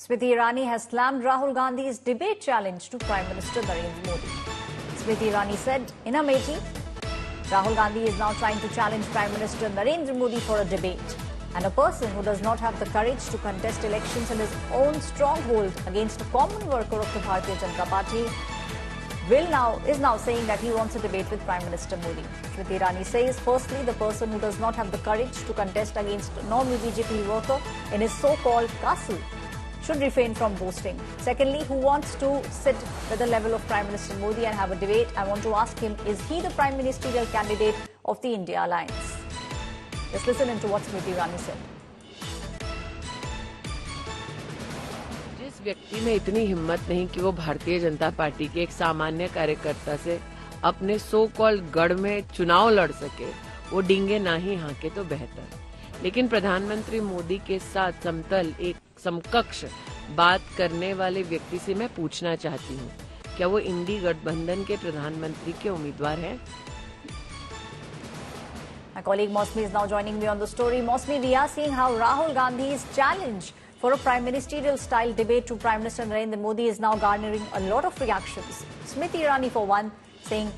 Smriti Irani has slammed Rahul Gandhi's debate challenge to Prime Minister Narendra Modi. Smriti Irani said in Amethi, Rahul Gandhi is now trying to challenge Prime Minister Narendra Modi for a debate. And a person who does not have the courage to contest elections in his own stronghold against a common worker of the Bharatiya Janata Party is now saying that he wants a debate with Prime Minister Modi. Smriti Irani says, firstly, the person who does not have the courage to contest against a normal BJP worker in his so-called castle should refrain from boasting. Secondly, who wants to sit at the level of Prime Minister Modi and have a debate? I want to ask him, is he the Prime Ministerial candidate of the India Alliance? Let's listen into what Smriti Irani said. जिस व्यक्ति में इतनी हिम्मत नहीं कि वो Bharatiya Janata party के एक सामान्य कार्यकर्ता से अपने सो कॉल्ड गढ़ में चुनाव लड़ सके, वो डींगे ना ही हांके तो बेहतर। लेकिन प्रधानमंत्री मोदी के साथ समतल एक समकक्ष बात करने वाले व्यक्ति से मैं पूछना चाहती हूँ, क्या वो इंडी गठबंधन के प्रधानमंत्री के उम्मीदवार हैं? My colleague Mosmi is now joining me on the story. Mosmi, we are seeing how Rahul Gandhi's challenge for a prime ministerial style debate to Prime Minister Narendra Modi is now garnering a lot of reactions. Smriti Irani, for one, saying,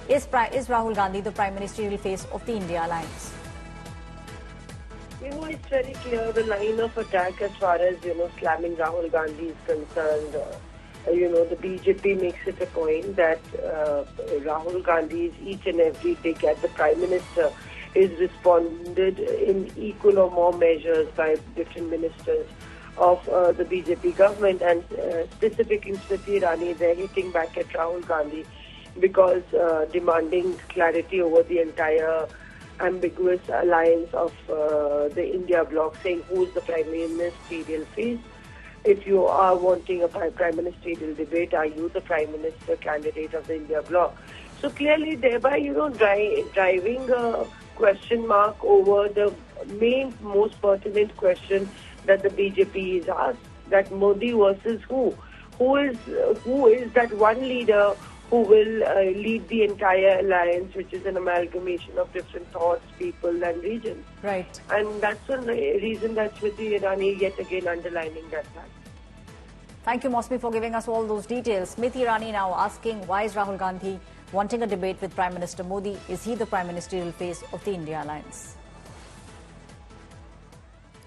is Rahul Gandhi the prime ministerial face of the India Alliance? It's very clear the line of attack as far as, slamming Rahul Gandhi is concerned. The BJP makes it a point that Rahul Gandhi is each and every dig at the Prime Minister is responded in equal or more measures by different ministers of the BJP government, and specifically Smriti Irani, they're hitting back at Rahul Gandhi because demanding clarity over the entire ambiguous alliance of the India bloc, saying who is the prime ministerial face. If you are wanting a prime ministerial debate, are you the prime minister candidate of the India bloc? So clearly thereby, driving a question mark over the most pertinent question that the BJP is asked, that Modi versus who? Who is that one leader who will lead the entire alliance, which is an amalgamation of different thoughts, people and regions. Right. And that's the reason that Smriti Irani yet again underlining that fact. Thank you, Mosmi, for giving us all those details. Smriti Irani now asking, why is Rahul Gandhi wanting a debate with Prime Minister Modi? Is he the prime ministerial face of the India Alliance?